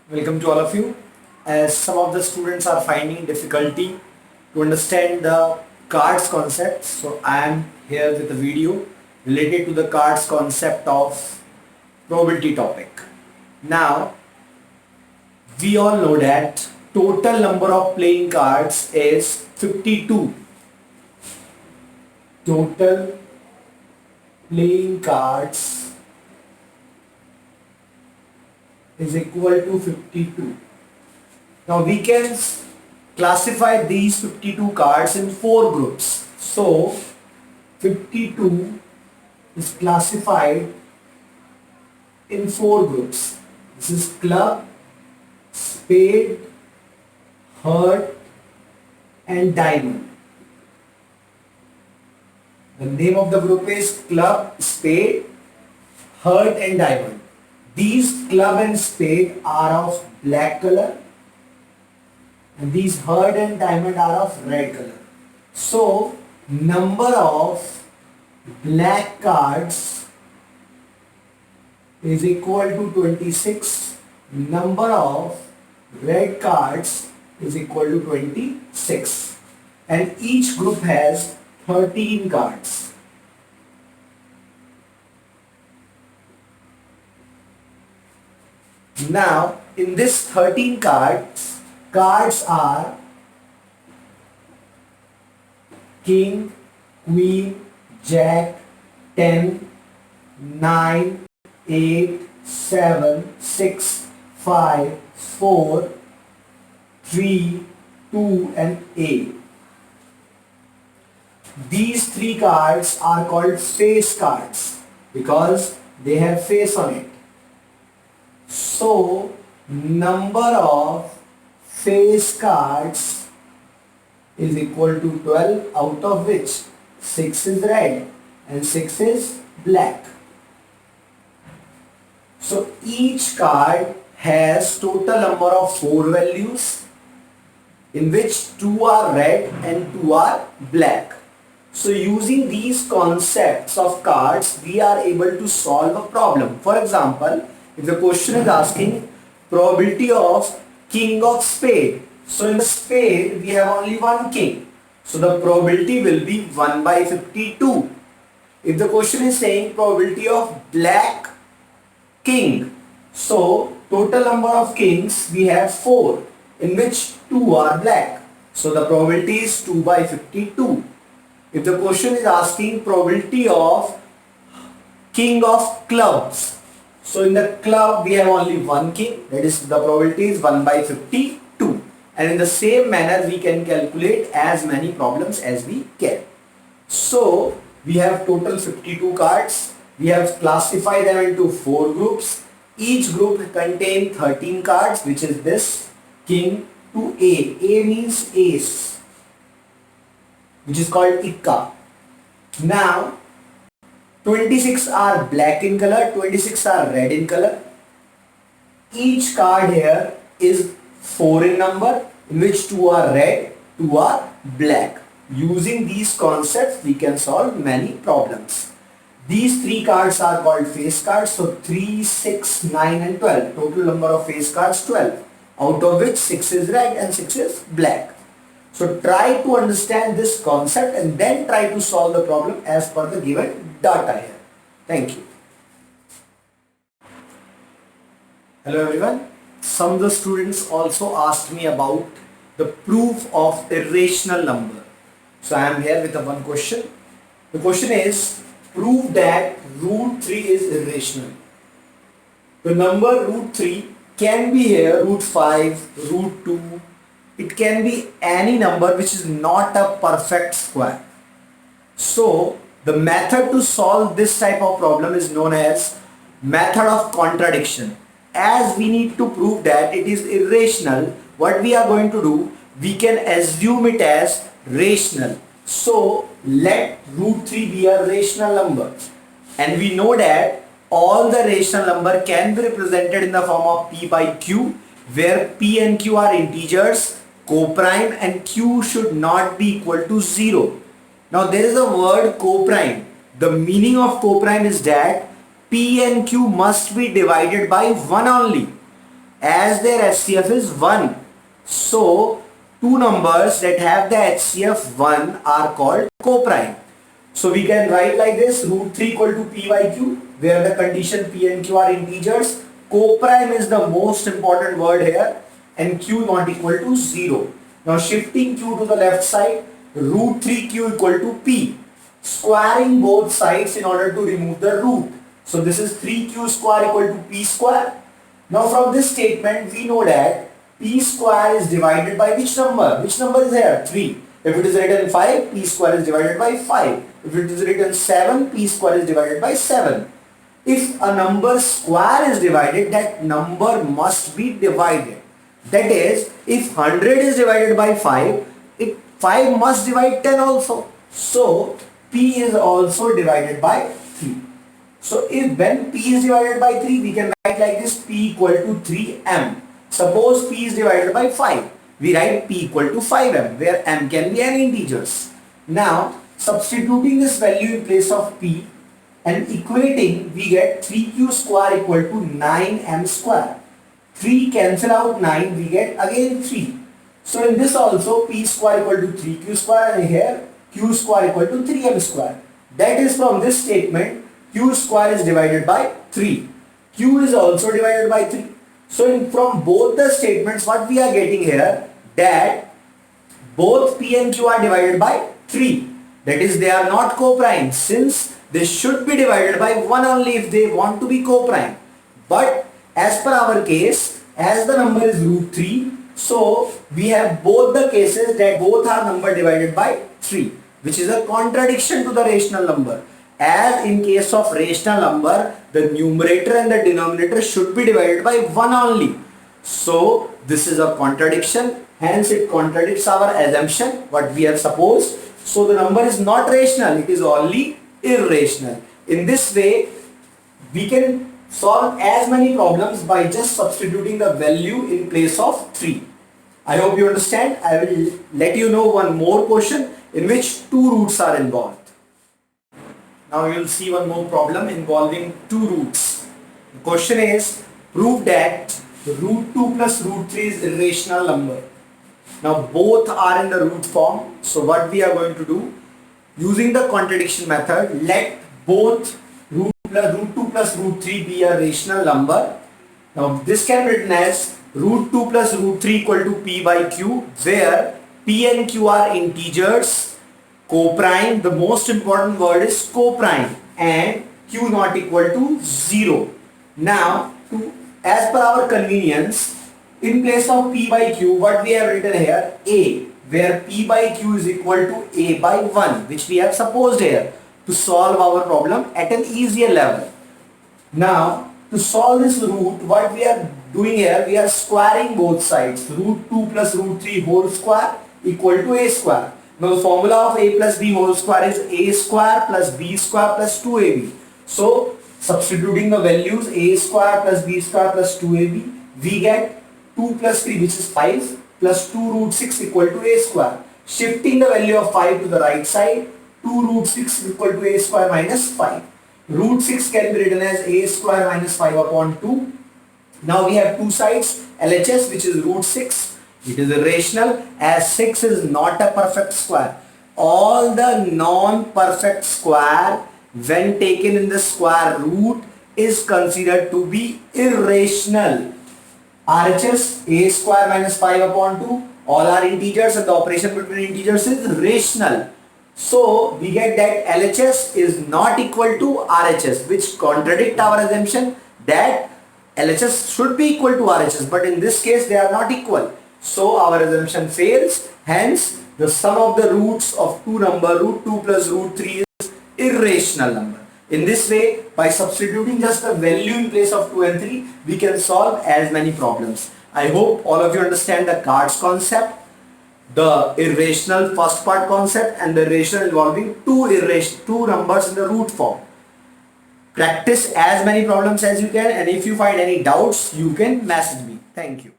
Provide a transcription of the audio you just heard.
Welcome to all of you. As some of the students are finding difficulty to understand the cards concept, so I am here with a video related to the cards concept of probability topic. Now, we all know that total number of playing cards is 52. Total playing cards is equal to 52. Now we can classify these 52 cards in four groups. So 52 is classified in four groups. This is club, spade, heart and diamond. The name of the group is club, spade, heart and diamond. These club and spade are of black color and these heart and diamond are of red color. So number of black cards is equal to 26. Number of red cards is equal to 26. And each group has 13 cards. Now, in this 13 cards are king, queen, jack, 10, 9, 8, 7, 6, 5, 4, 3, 2 and 8. These three cards are called face cards because they have face on it. So, number of face cards is equal to 12, out of which 6 is red and 6 is black. So, each card has total number of 4 values in which 2 are red and 2 are black. So, using these concepts of cards, we are able to solve a problem. For example, if the question is asking probability of king of spade. So in the spade we have only one king. So the probability will be 1 by 52. If the question is saying probability of black king. So total number of kings we have 4 in which 2 are black. So the probability is 2 by 52. If the question is asking probability of king of clubs. So in the club we have only one king, that is the probability is 1 by 52. And in the same manner we can calculate as many problems as we can. So we have total 52 cards. We have classified them into 4 groups. Each group contains 13 cards, which is this king to A. A means ace, which is called Ikka. Now 26 are black in color, 26 are red in color. Each card here is 4 in number, in which 2 are red, 2 are black. Using these concepts, we can solve many problems. These 3 cards are called face cards. So 3, 6, 9 and 12. Total number of face cards 12. Out of which 6 is red and 6 is black. So try to understand this concept and then try to solve the problem as per the given data here. Thank you. Hello everyone. Some of the students also asked me about the proof of irrational number. So I am here with one question. The question is, prove that root 3 is irrational. The number root 3 can be here root 5, root 2. It can be any number which is not a perfect square. So the method to solve this type of problem is known as method of contradiction. As we need to prove that it is irrational, what we are going to do, we can assume it as rational. So let root 3 be a rational number. And we know that all the rational number can be represented in the form of P by Q, where P and Q are integers, co-prime, and Q should not be equal to 0. Now there is a word co-prime. The meaning of co-prime is that P and Q must be divided by 1 only. as their HCF is 1. So two numbers that have the HCF 1 are called coprime. So we can write like this: root 3 equal to P by Q, where the condition P and Q are integers. Coprime is the most important word here, and Q not equal to 0. Now shifting Q to the left side, root 3Q equal to P. Squaring both sides in order to remove the root. So this is 3Q square equal to P square. Now from this statement we know that P square is divided by which number? Which number is here? 3. If it is written 5, P square is divided by 5. If it is written 7, P square is divided by 7. If a number square is divided, that number must be divided. That is, if 100 is divided by 5, 5 must divide 10 also. So P is also divided by 3. So if when P is divided by 3, we can write like this: P equal to 3M. Suppose P is divided by 5. We write P equal to 5M, where M can be any integers. Now substituting this value in place of P and equating, we get 3Q square equal to 9M square. 3 cancel out 9, we get again 3. So in this also P square equal to 3Q square, and here Q square equal to 3M square. That is, from this statement Q square is divided by 3. Q is also divided by 3. So from both the statements what we are getting here, that both P and Q are divided by 3. That is, they are not coprime, since they should be divided by 1 only if they want to be coprime. But as per our case, as the number is root 3, so we have both the cases that both are number divided by 3, which is a contradiction to the rational number. As in case of rational number, the numerator and the denominator should be divided by 1 only. So this is a contradiction, hence it contradicts our assumption what we have supposed. So the number is not rational, it is only irrational. In this way we can solve as many problems by just substituting the value in place of 3. I hope you understand. I will let you know one more question in which two roots are involved. Now you will see one more problem involving two roots. The question is, prove that root 2 plus root 3 is irrational number. Now both are in the root form. So what we are going to do, using the contradiction method, let both root 2 plus root 3 be a rational number. Now this can be written as root 2 plus root 3 equal to P by Q, where P and Q are integers. Coprime, the most important word is coprime, and Q not equal to 0. Now as per our convenience, in place of P by Q, what we have written here, A, where P by Q is equal to A by 1, which we have supposed here to solve our problem at an easier level. Now to solve this root, what we are doing here, we are squaring both sides. Root 2 plus root 3 whole square equal to A square. Now the formula of A plus B whole square is A square plus B square plus 2AB. So substituting the values A square plus B square plus 2AB, we get 2 plus 3, which is 5, plus 2 root 6 equal to A square. Shifting the value of 5 to the right side, 2 root 6 equal to A square minus 5. Root 6 can be written as A square minus 5 upon 2. Now we have two sides, LHS, which is root 6. It is irrational as 6 is not a perfect square. All the non-perfect square when taken in the square root is considered to be irrational. RHS, A square minus 5 upon 2, all are integers and the operation between integers is rational. So we get that LHS is not equal to RHS, which contradict our assumption that LHS should be equal to RHS, but in this case they are not equal. So our assumption fails. Hence the sum of the roots of two number, root 2 plus root 3, is irrational number. In this way, by substituting just the value in place of 2 and 3, we can solve as many problems. I hope all of you understand the cards concept, the irrational first part concept, and the rational involving two numbers in the root form. Practice as many problems as you can, and if you find any doubts, you can message me. Thank you.